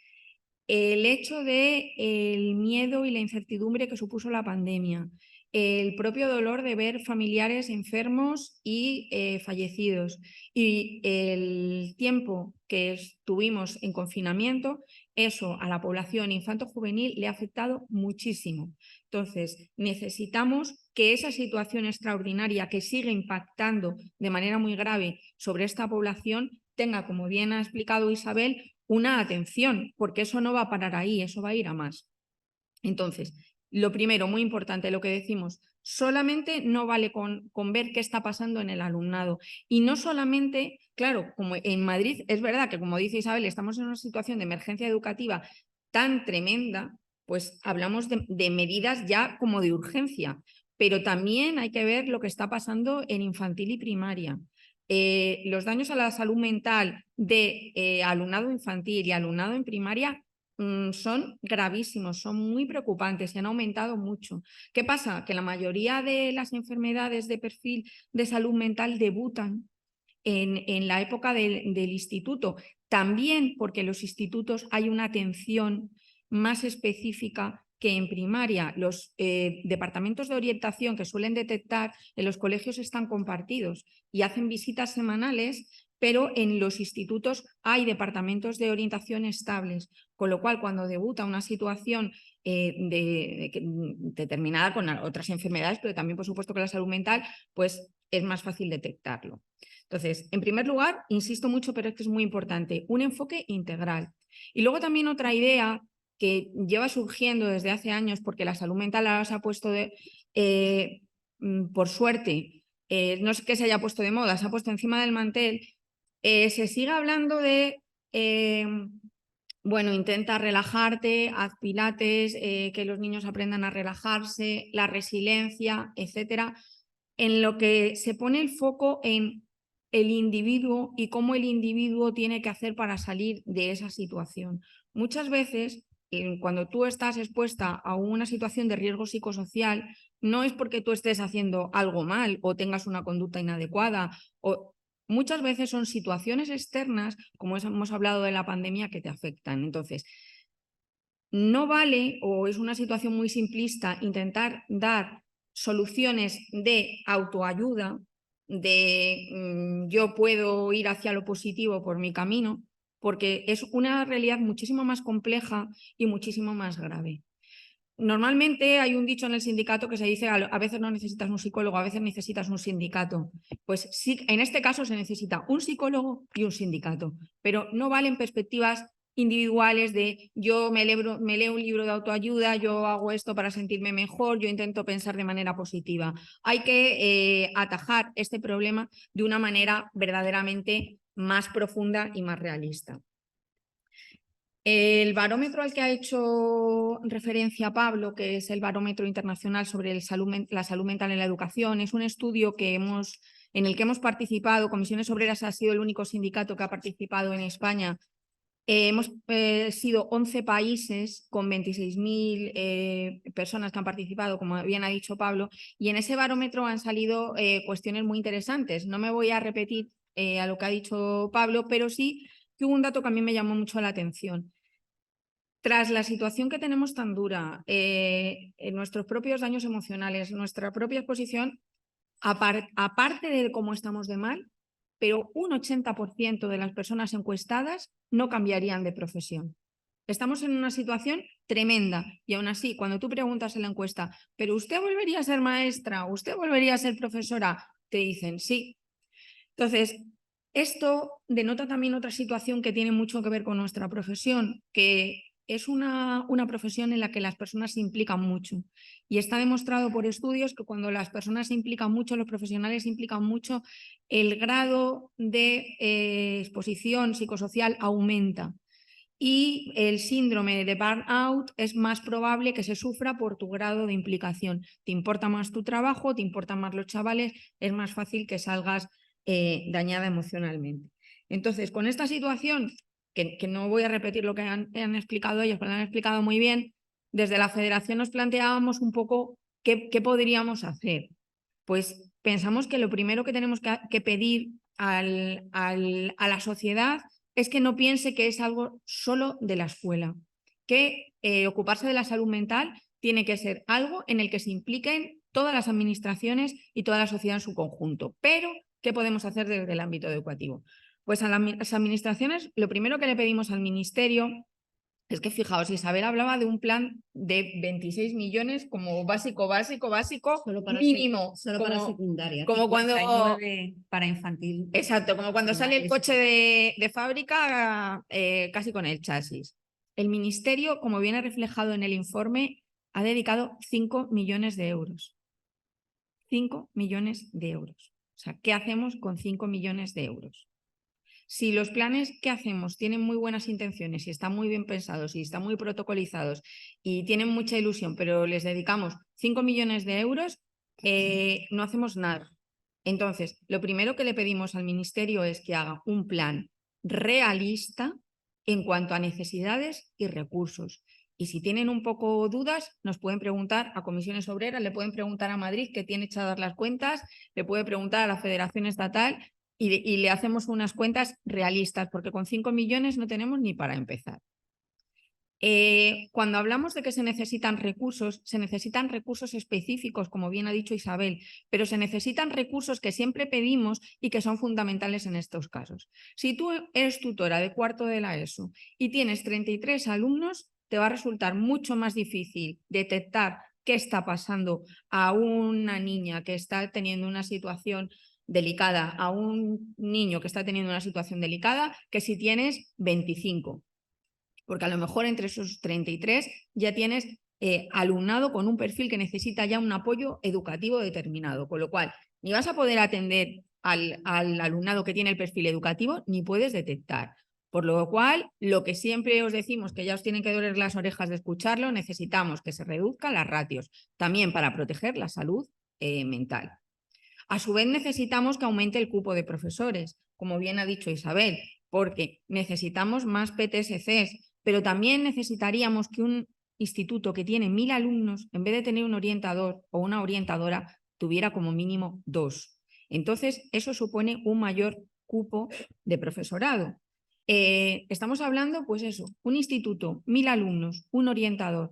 el hecho del miedo y la incertidumbre que supuso la pandemia, el propio dolor de ver familiares enfermos y fallecidos y el tiempo que estuvimos en confinamiento, eso a la población infanto-juvenil le ha afectado muchísimo. Entonces, necesitamos que esa situación extraordinaria que sigue impactando de manera muy grave sobre esta población tenga, como bien ha explicado Isabel, una atención, porque eso no va a parar ahí, eso va a ir a más. Entonces, lo primero, muy importante, lo que decimos, solamente no vale con ver qué está pasando en el alumnado. Y no solamente, claro, como en Madrid, es verdad que, como dice Isabel, estamos en una situación de emergencia educativa tan tremenda, pues hablamos de medidas ya como de urgencia, pero también hay que ver lo que está pasando en infantil y primaria. Los daños a la salud mental de alumnado infantil y alumnado en primaria son gravísimos, son muy preocupantes y han aumentado mucho. ¿Qué pasa? Que la mayoría de las enfermedades de perfil de salud mental debutan en la época del instituto, también porque en los institutos hay una atención más específica que en primaria. Los departamentos de orientación que suelen detectar en los colegios están compartidos y hacen visitas semanales, pero en los institutos hay departamentos de orientación estables, con lo cual cuando debuta una situación determinada con otras enfermedades, pero también por supuesto con la salud mental, pues es más fácil detectarlo. Entonces, en primer lugar, insisto mucho, pero es que es muy importante, un enfoque integral. Y luego también otra idea que lleva surgiendo desde hace años, porque la salud mental ahora se ha puesto por suerte, no es que se haya puesto de moda, se ha puesto encima del mantel, se sigue hablando de, bueno, intenta relajarte, haz pilates, que los niños aprendan a relajarse, la resiliencia, etcétera, en lo que se pone el foco en el individuo y cómo el individuo tiene que hacer para salir de esa situación. Muchas veces, cuando tú estás expuesta a una situación de riesgo psicosocial, no es porque tú estés haciendo algo mal o tengas una conducta inadecuada. Muchas veces son situaciones externas, como hemos hablado de la pandemia, que te afectan. Entonces, no vale, o es una situación muy simplista, intentar dar soluciones de autoayuda, de yo puedo ir hacia lo positivo por mi camino, porque es una realidad muchísimo más compleja y muchísimo más grave. Normalmente hay un dicho en el sindicato que se dice a veces no necesitas un psicólogo, a veces necesitas un sindicato. Pues sí, en este caso se necesita un psicólogo y un sindicato, pero no valen perspectivas individuales de yo me leo un libro de autoayuda, yo hago esto para sentirme mejor, yo intento pensar de manera positiva. Hay que atajar este problema de una manera verdaderamente más profunda y más realista. El barómetro al que ha hecho referencia Pablo, que es el barómetro internacional sobre la salud mental en la educación, es un estudio que hemos en el que hemos participado, Comisiones Obreras ha sido el único sindicato que ha participado en España. Hemos sido 11 países con 26.000 personas que han participado, como bien ha dicho Pablo, y en ese barómetro han salido cuestiones muy interesantes. No me voy a repetir a lo que ha dicho Pablo, pero sí que hubo un dato que a mí me llamó mucho la atención. Tras la situación que tenemos tan dura, en nuestros propios daños emocionales, nuestra propia exposición, aparte de cómo estamos de mal, pero un 80% de las personas encuestadas no cambiarían de profesión. Estamos en una situación tremenda y aún así, cuando tú preguntas en la encuesta, ¿pero usted volvería a ser maestra? ¿Usted volvería a ser profesora? Te dicen sí. Entonces, esto denota también otra situación que tiene mucho que ver con nuestra profesión, que es una profesión en la que las personas se implican mucho. Y está demostrado por estudios que cuando las personas se implican mucho, los profesionales se implican mucho, el grado de exposición psicosocial aumenta. Y el síndrome de burnout es más probable que se sufra por tu grado de implicación. Te importa más tu trabajo, te importan más los chavales, es más fácil que salgas dañada emocionalmente. Entonces, con esta situación, que no voy a repetir lo que han explicado ellos, pero lo han explicado muy bien, desde la federación nos planteábamos un poco qué podríamos hacer. Pues pensamos que lo primero que tenemos que pedir a la sociedad es que no piense que es algo solo de la escuela, que ocuparse de la salud mental tiene que ser algo en el que se impliquen todas las administraciones y toda la sociedad en su conjunto. Pero, ¿qué podemos hacer desde el ámbito educativo? Pues a las administraciones, lo primero que le pedimos al Ministerio es que, fijaos, Isabel hablaba de un plan de 26 millones como básico Solo para mínimo. solo para secundaria. Como cuando... 59 para infantil. Exacto, como cuando sale el coche de fábrica casi con el chasis. El Ministerio, como viene reflejado en el informe, ha dedicado 5 millones de euros. 5 millones de euros. O sea, ¿qué hacemos con 5 millones de euros? Si los planes que hacemos tienen muy buenas intenciones y están muy bien pensados y están muy protocolizados y tienen mucha ilusión, pero les dedicamos 5 millones de euros, no hacemos nada. Entonces, lo primero que le pedimos al Ministerio es que haga un plan realista en cuanto a necesidades y recursos. Y si tienen un poco dudas, nos pueden preguntar a Comisiones Obreras, le pueden preguntar a Madrid, que tiene echadas las cuentas, le puede preguntar a la Federación Estatal y le hacemos unas cuentas realistas, porque con 5 millones no tenemos ni para empezar. Cuando hablamos de que se necesitan recursos específicos, como bien ha dicho Isabel, pero se necesitan recursos que siempre pedimos y que son fundamentales en estos casos. Si tú eres tutora de cuarto de la ESO y tienes 33 alumnos, te va a resultar mucho más difícil detectar qué está pasando a una niña que está teniendo una situación delicada, a un niño que está teniendo una situación delicada, que si tienes 25. Porque a lo mejor entre esos 33 ya tienes alumnado con un perfil que necesita ya un apoyo educativo determinado, con lo cual ni vas a poder atender al alumnado que tiene el perfil educativo, ni puedes detectar. Por lo cual, lo que siempre os decimos, que ya os tienen que doler las orejas de escucharlo, necesitamos que se reduzcan las ratios, también para proteger la salud mental. A su vez, necesitamos que aumente el cupo de profesores, como bien ha dicho Isabel, porque necesitamos más PTSCs, pero también necesitaríamos que un instituto que tiene 1000 alumnos, en vez de tener un orientador o una orientadora, tuviera como mínimo 2. Entonces, eso supone un mayor cupo de profesorado. Estamos hablando, pues eso, un instituto, 1000 alumnos, un orientador.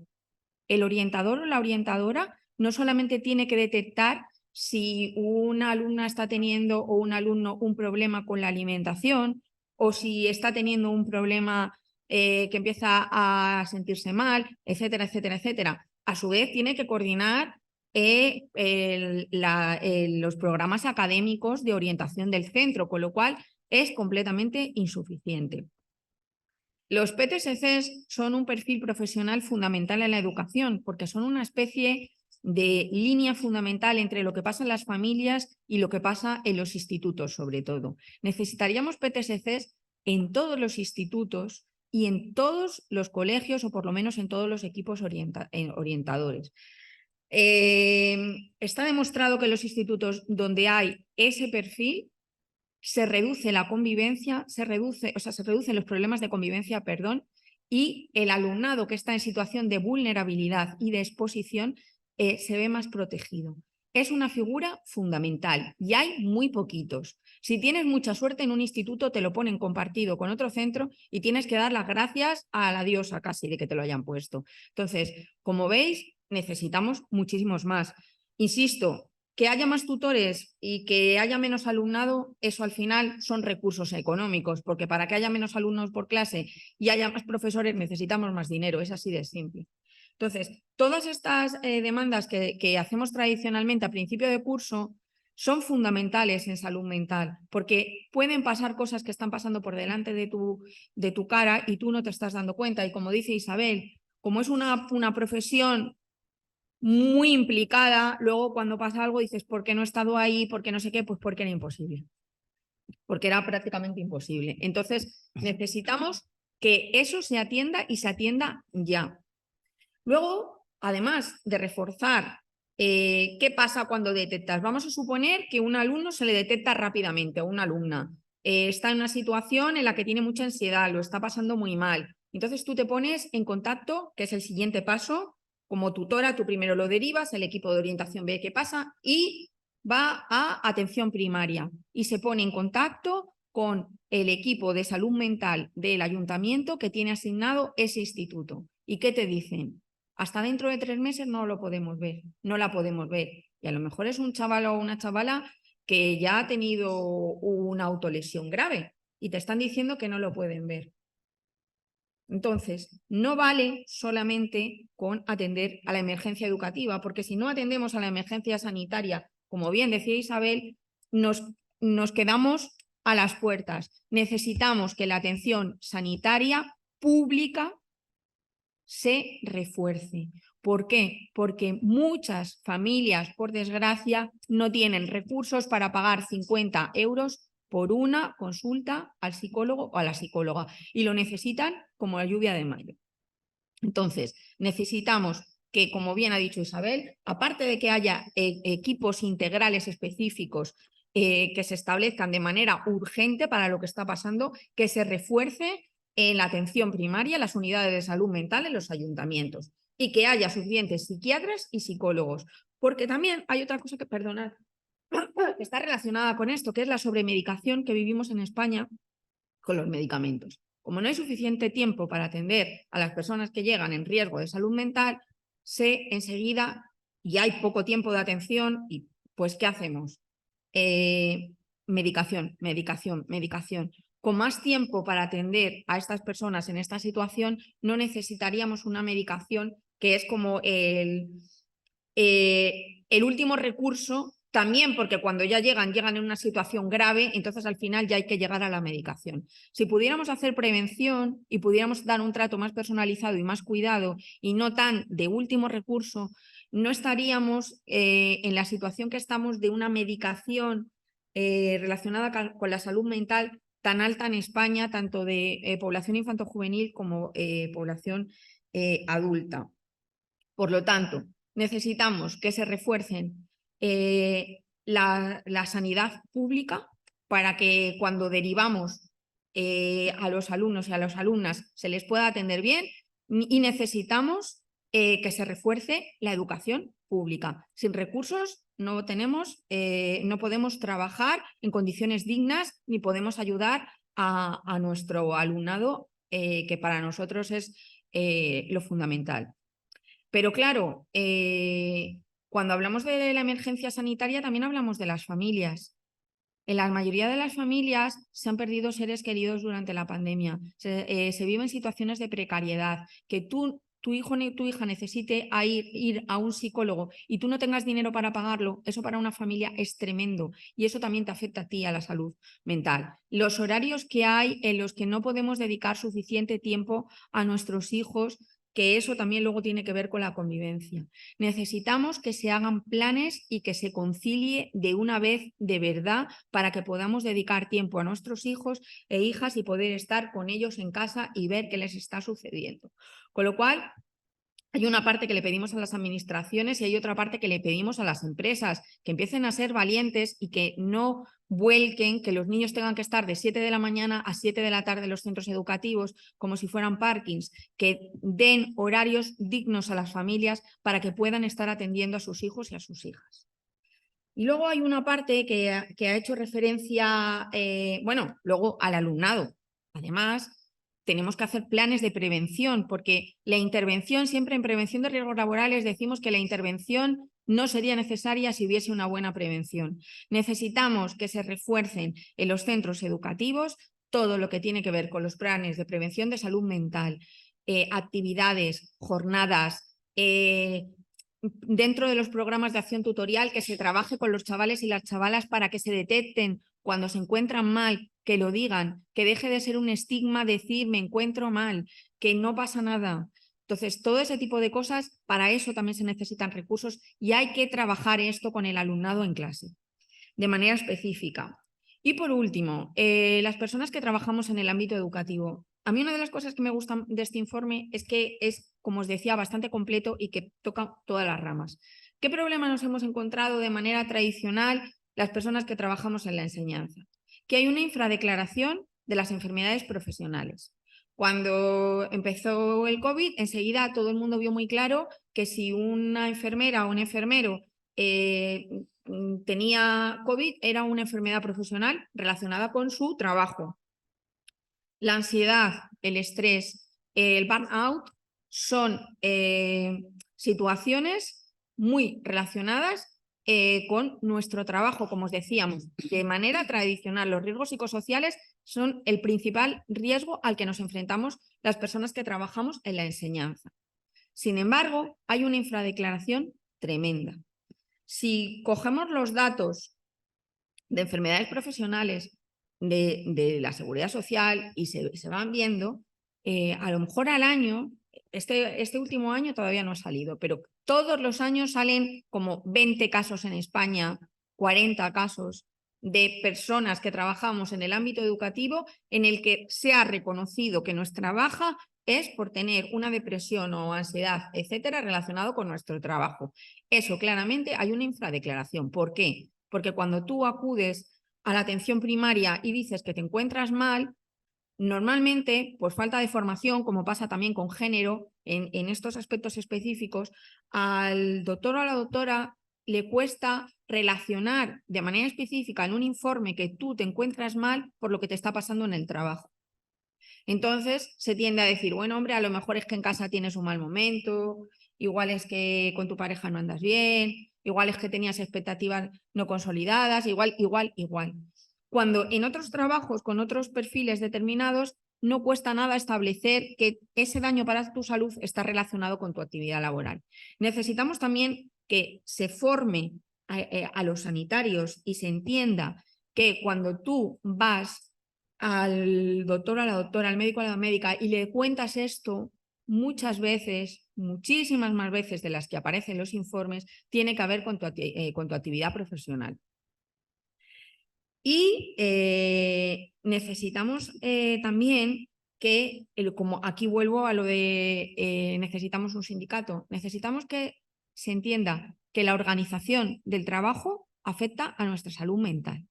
El orientador o la orientadora no solamente tiene que detectar si una alumna está teniendo o un alumno un problema con la alimentación o si está teniendo un problema que empieza a sentirse mal, etcétera, etcétera, etcétera. A su vez, tiene que coordinar los programas académicos de orientación del centro, con lo cual es completamente insuficiente. Los PTSCs son un perfil profesional fundamental en la educación porque son una especie de línea fundamental entre lo que pasa en las familias y lo que pasa en los institutos, sobre todo. Necesitaríamos PTSCs en todos los institutos y en todos los colegios o por lo menos en todos los equipos orientadores. Está demostrado que en los institutos donde hay ese perfil se reduce la convivencia, se reducen los problemas de convivencia, perdón, y el alumnado que está en situación de vulnerabilidad y de exposición se ve más protegido. Es una figura fundamental y hay muy poquitos. Si tienes mucha suerte en un instituto te lo ponen compartido con otro centro y tienes que dar las gracias a la diosa casi de que te lo hayan puesto. Entonces, como veis, necesitamos muchísimos más. Insisto, que haya más tutores y que haya menos alumnado, eso al final son recursos económicos, porque para que haya menos alumnos por clase y haya más profesores necesitamos más dinero, es así de simple. Entonces, todas estas demandas que hacemos tradicionalmente a principio de curso son fundamentales en salud mental, porque pueden pasar cosas que están pasando por delante de tu cara y tú no te estás dando cuenta. Y como dice Isabel, como es una profesión muy implicada, luego cuando pasa algo dices, ¿por qué no he estado ahí? ¿Por qué no sé qué? Pues porque era imposible, porque era prácticamente imposible. Entonces necesitamos que eso se atienda y se atienda ya. Luego, además de reforzar qué pasa cuando detectas, vamos a suponer que un alumno se le detecta rápidamente o una alumna está en una situación en la que tiene mucha ansiedad, lo está pasando muy mal. Entonces tú te pones en contacto, que es el siguiente paso. Como tutora, tú primero lo derivas, el equipo de orientación ve qué pasa y va a atención primaria y se pone en contacto con el equipo de salud mental del ayuntamiento que tiene asignado ese instituto. ¿Y qué te dicen? Hasta dentro de 3 meses no lo podemos ver, no la podemos ver. Y a lo mejor es un chaval o una chavala que ya ha tenido una autolesión grave y te están diciendo que no lo pueden ver. Entonces, no vale solamente con atender a la emergencia educativa, porque si no atendemos a la emergencia sanitaria, como bien decía Isabel, nos quedamos a las puertas. Necesitamos que la atención sanitaria pública se refuerce. ¿Por qué? Porque muchas familias, por desgracia, no tienen recursos para pagar 50 euros por una consulta al psicólogo o a la psicóloga y lo necesitan como la lluvia de mayo. Entonces, necesitamos que, como bien ha dicho Isabel, aparte de que haya equipos integrales específicos que se establezcan de manera urgente para lo que está pasando, que se refuerce en la atención primaria, las unidades de salud mental en los ayuntamientos y que haya suficientes psiquiatras y psicólogos. Porque también hay otra cosa que, perdonad, que está relacionada con esto, que es la sobremedicación que vivimos en España con los medicamentos. Como no hay suficiente tiempo para atender a las personas que llegan en riesgo de salud mental, enseguida, y hay poco tiempo de atención, y pues ¿qué hacemos? Medicación, medicación, medicación. Con más tiempo para atender a estas personas en esta situación, no necesitaríamos una medicación que es como el último recurso, también porque cuando ya llegan en una situación grave, entonces al final ya hay que llegar a la medicación. Si pudiéramos hacer prevención y pudiéramos dar un trato más personalizado y más cuidado y no tan de último recurso, no estaríamos en la situación que estamos de una medicación relacionada con la salud mental tan alta en España, tanto de población infantojuvenil como población adulta. Por lo tanto, necesitamos que se refuercen la sanidad pública para que cuando derivamos a los alumnos y a las alumnas se les pueda atender bien y necesitamos que se refuerce la educación pública. Sin recursos no podemos trabajar en condiciones dignas ni podemos ayudar a nuestro alumnado, que para nosotros es lo fundamental. Pero claro, cuando hablamos de la emergencia sanitaria también hablamos de las familias. En la mayoría de las familias se han perdido seres queridos durante la pandemia. Se viven situaciones de precariedad. Que tu hijo ni tu hija necesite ir a un psicólogo y tú no tengas dinero para pagarlo, eso para una familia es tremendo y eso también te afecta a ti, a la salud mental. Los horarios que hay en los que no podemos dedicar suficiente tiempo a nuestros hijos, que eso también luego tiene que ver con la convivencia. Necesitamos que se hagan planes y que se concilie de una vez de verdad para que podamos dedicar tiempo a nuestros hijos e hijas y poder estar con ellos en casa y ver qué les está sucediendo. Con lo cual, Hay una parte que le pedimos a las administraciones y hay otra parte que le pedimos a las empresas, que empiecen a ser valientes y que no vuelquen que los niños tengan que estar de 7 de la mañana a 7 de la tarde en los centros educativos como si fueran parkings, que den horarios dignos a las familias para que puedan estar atendiendo a sus hijos y a sus hijas. Y luego hay una parte que ha hecho referencia, luego al alumnado. Además, tenemos que hacer planes de prevención, porque la intervención, siempre en prevención de riesgos laborales, decimos que la intervención no sería necesaria si hubiese una buena prevención. Necesitamos que se refuercen en los centros educativos todo lo que tiene que ver con los planes de prevención de salud mental, actividades, jornadas, dentro de los programas de acción tutorial, que se trabaje con los chavales y las chavalas para que se detecten cuando se encuentran mal, que lo digan, que deje de ser un estigma decir me encuentro mal, que no pasa nada. Entonces, todo ese tipo de cosas, para eso también se necesitan recursos y hay que trabajar esto con el alumnado en clase, de manera específica. Y por último, las personas que trabajamos en el ámbito educativo. A mí una de las cosas que me gustan de este informe es que es, como os decía, bastante completo y que toca todas las ramas. ¿Qué problemas nos hemos encontrado de manera tradicional las personas que trabajamos en la enseñanza? Que hay una infradeclaración de las enfermedades profesionales. Cuando empezó el COVID, enseguida todo el mundo vio muy claro que si una enfermera o un enfermero tenía COVID, era una enfermedad profesional relacionada con su trabajo. La ansiedad, el estrés, el burnout son situaciones muy relacionadas con nuestro trabajo, como os decíamos. De manera tradicional, los riesgos psicosociales son el principal riesgo al que nos enfrentamos las personas que trabajamos en la enseñanza. Sin embargo, hay una infradeclaración tremenda. Si cogemos los datos de enfermedades profesionales de la Seguridad Social y se van viendo, a lo mejor al año, este último año todavía no ha salido, pero todos los años salen como 20 casos en España, 40 casos de personas que trabajamos en el ámbito educativo en el que se ha reconocido que nuestra baja es por tener una depresión o ansiedad, etcétera, relacionado con nuestro trabajo. Eso claramente hay una infradeclaración. ¿Por qué? Porque cuando tú acudes a la atención primaria y dices que te encuentras mal, normalmente, por falta de formación, como pasa también con género, en estos aspectos específicos, al doctor o a la doctora le cuesta relacionar de manera específica en un informe que tú te encuentras mal por lo que te está pasando en el trabajo. Entonces se tiende a decir, bueno, hombre, a lo mejor es que en casa tienes un mal momento, igual es que con tu pareja no andas bien, igual es que tenías expectativas no consolidadas, igual. Cuando en otros trabajos con otros perfiles determinados no cuesta nada establecer que ese daño para tu salud está relacionado con tu actividad laboral. Necesitamos también que se forme a los sanitarios y se entienda que cuando tú vas al doctor, a la doctora, al médico, a la médica y le cuentas esto, muchas veces, muchísimas más veces de las que aparecen en los informes, tiene que ver con tu actividad profesional. Y necesitamos también que, como aquí vuelvo a lo de necesitamos un sindicato, necesitamos que se entienda que la organización del trabajo afecta a nuestra salud mental.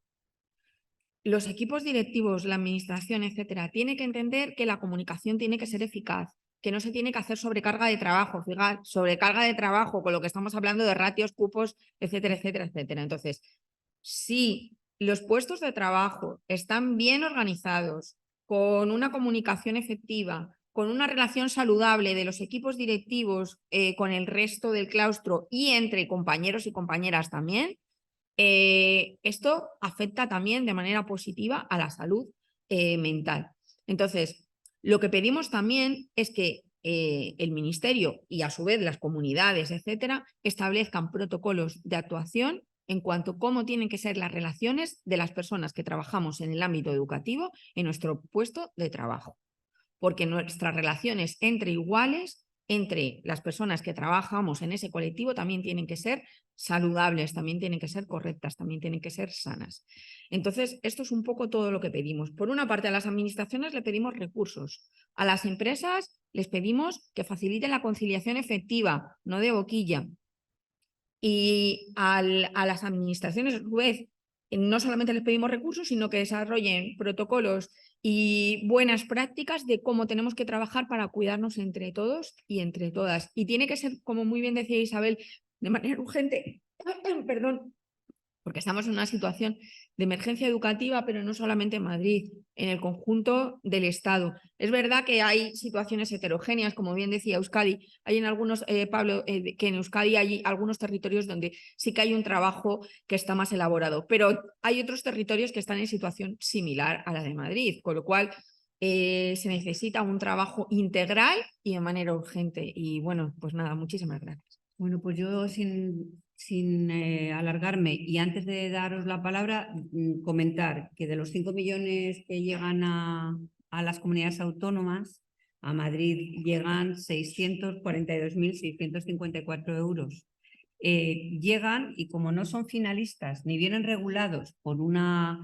Los equipos directivos, la administración, etcétera, tiene que entender que la comunicación tiene que ser eficaz, que no se tiene que hacer sobrecarga de trabajo, fíjate, sobrecarga de trabajo con lo que estamos hablando de ratios, cupos, etcétera, etcétera, etcétera. Entonces, si los puestos de trabajo están bien organizados, con una comunicación efectiva, con una relación saludable de los equipos directivos con el resto del claustro y entre compañeros y compañeras también, esto afecta también de manera positiva a la salud mental. Entonces, lo que pedimos también es que el Ministerio y a su vez las comunidades, etcétera, establezcan protocolos de actuación en cuanto a cómo tienen que ser las relaciones de las personas que trabajamos en el ámbito educativo en nuestro puesto de trabajo. Porque nuestras relaciones entre iguales entre las personas que trabajamos en ese colectivo también tienen que ser saludables, también tienen que ser correctas, también tienen que ser sanas. Entonces, esto es un poco todo lo que pedimos. Por una parte, a las administraciones le pedimos recursos, a las empresas les pedimos que faciliten la conciliación efectiva, no de boquilla. Y a las administraciones, a su vez, no solamente les pedimos recursos, sino que desarrollen protocolos y buenas prácticas de cómo tenemos que trabajar para cuidarnos entre todos y entre todas. Y tiene que ser, como muy bien decía Isabel, de manera urgente, perdón, porque estamos en una situación de emergencia educativa, pero no solamente en Madrid, en el conjunto del Estado. Es verdad que hay situaciones heterogéneas, como bien decía Euskadi, hay en algunos, Pablo, que en Euskadi hay algunos territorios donde sí que hay un trabajo que está más elaborado, pero hay otros territorios que están en situación similar a la de Madrid, con lo cual se necesita un trabajo integral y de manera urgente. Y bueno, pues nada, muchísimas gracias. Bueno, pues yo sin alargarme y antes de daros la palabra, comentar que de los 5 millones que llegan a las comunidades autónomas, a Madrid llegan 642.654 euros. Llegan y como no son finalistas ni vienen regulados por una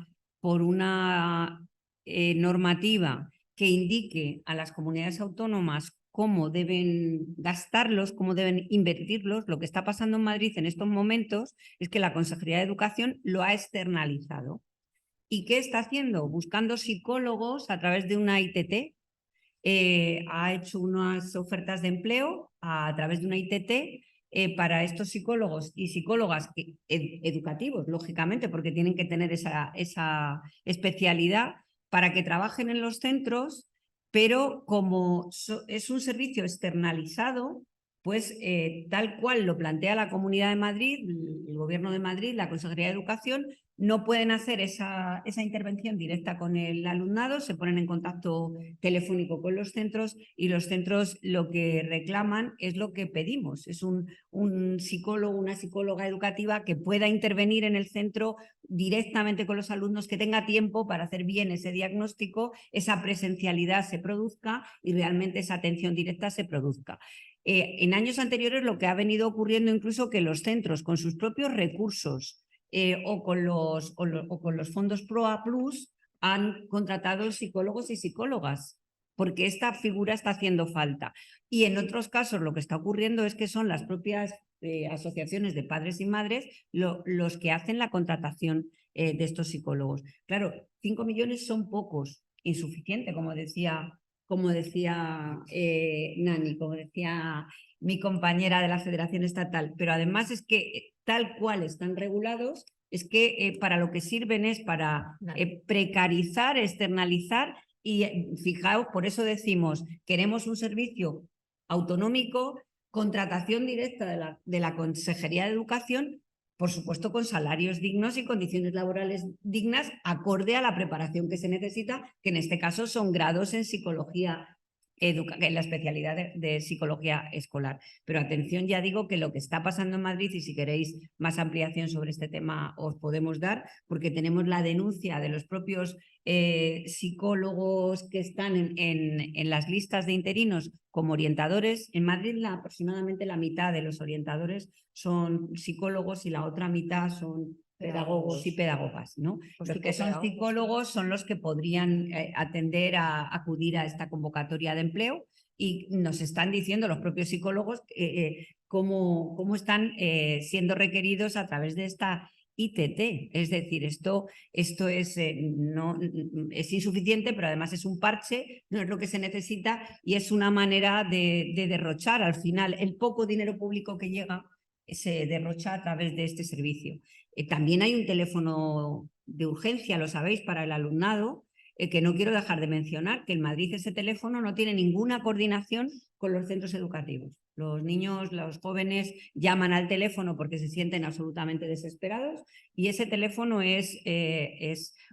normativa que indique a las comunidades autónomas cómo deben gastarlos, cómo deben invertirlos. Lo que está pasando en Madrid en estos momentos es que la Consejería de Educación lo ha externalizado. ¿Y qué está haciendo? Buscando psicólogos a través de una ITT. Ha hecho unas ofertas de empleo a través de una ITT para estos psicólogos y psicólogas educativos, lógicamente, porque tienen que tener esa especialidad para que trabajen en los centros, pero como es un servicio externalizado, pues tal cual lo plantea la Comunidad de Madrid, el Gobierno de Madrid, la Consejería de Educación, no pueden hacer esa intervención directa con el alumnado, se ponen en contacto telefónico con los centros y los centros lo que reclaman es lo que pedimos, es un psicólogo, una psicóloga educativa que pueda intervenir en el centro directamente con los alumnos, que tenga tiempo para hacer bien ese diagnóstico, esa presencialidad se produzca y realmente esa atención directa se produzca. En años anteriores lo que ha venido ocurriendo incluso que los centros con sus propios recursos o con los fondos PROA Plus han contratado psicólogos y psicólogas, porque esta figura está haciendo falta. Y en otros casos lo que está ocurriendo es que son las propias asociaciones de padres y madres los que hacen la contratación de estos psicólogos. Claro, 5 millones son pocos, insuficiente, como decía Nani, como decía mi compañera de la Federación Estatal, pero además es que tal cual están regulados, es que para lo que sirven es para precarizar, externalizar y fijaos, por eso decimos, queremos un servicio autonómico, contratación directa de la Consejería de Educación, por supuesto con salarios dignos y condiciones laborales dignas acorde a la preparación que se necesita, que en este caso son grados en psicología, en la especialidad de psicología escolar. Pero atención, ya digo que lo que está pasando en Madrid, y si queréis más ampliación sobre este tema os podemos dar, porque tenemos la denuncia de los propios psicólogos que están en las listas de interinos como orientadores. En Madrid aproximadamente la mitad de los orientadores son psicólogos y la otra mitad son pedagogos y pedagogas, ¿no? Los que son psicólogos son los que podrían atender a acudir a esta convocatoria de empleo y nos están diciendo los propios psicólogos cómo están siendo requeridos a través de esta ITT. Es decir, esto es insuficiente, pero además es un parche, no es lo que se necesita y es una manera de derrochar al final el poco dinero público que llega, se derrocha a través de este servicio. También hay un teléfono de urgencia, lo sabéis, para el alumnado, que no quiero dejar de mencionar, que en Madrid ese teléfono no tiene ninguna coordinación con los centros educativos. Los niños, los jóvenes llaman al teléfono porque se sienten absolutamente desesperados y ese teléfono es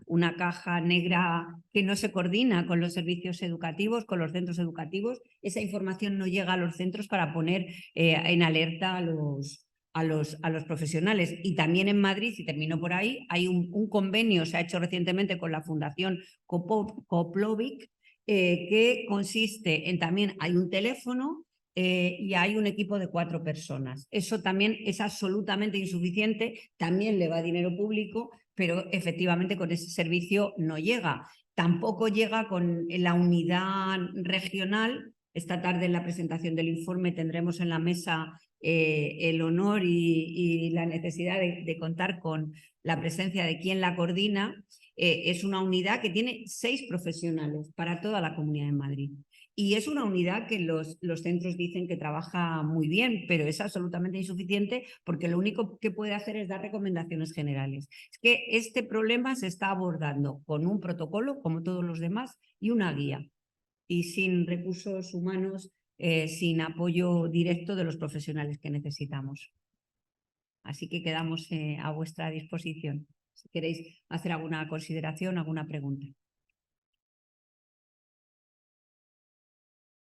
una caja negra que no se coordina con los servicios educativos, con los centros educativos. Esa información no llega a los centros para poner en alerta a los profesionales. Y también en Madrid, y termino por ahí, hay un convenio, se ha hecho recientemente con la Fundación Koplovic, que consiste en también, hay un teléfono y hay un equipo de 4 personas. Eso también es absolutamente insuficiente, también le va dinero público, pero efectivamente con ese servicio no llega. Tampoco llega con la unidad regional. Esta tarde en la presentación del informe tendremos en la mesa el honor y la necesidad de contar con la presencia de quien la coordina. Es una unidad que tiene 6 profesionales para toda la Comunidad de Madrid. Y es una unidad que los centros dicen que trabaja muy bien, pero es absolutamente insuficiente porque lo único que puede hacer es dar recomendaciones generales. Es que este problema se está abordando con un protocolo, como todos los demás, y una guía. Y sin recursos humanos, sin apoyo directo de los profesionales que necesitamos. Así que quedamos a vuestra disposición. Si queréis hacer alguna consideración, alguna pregunta.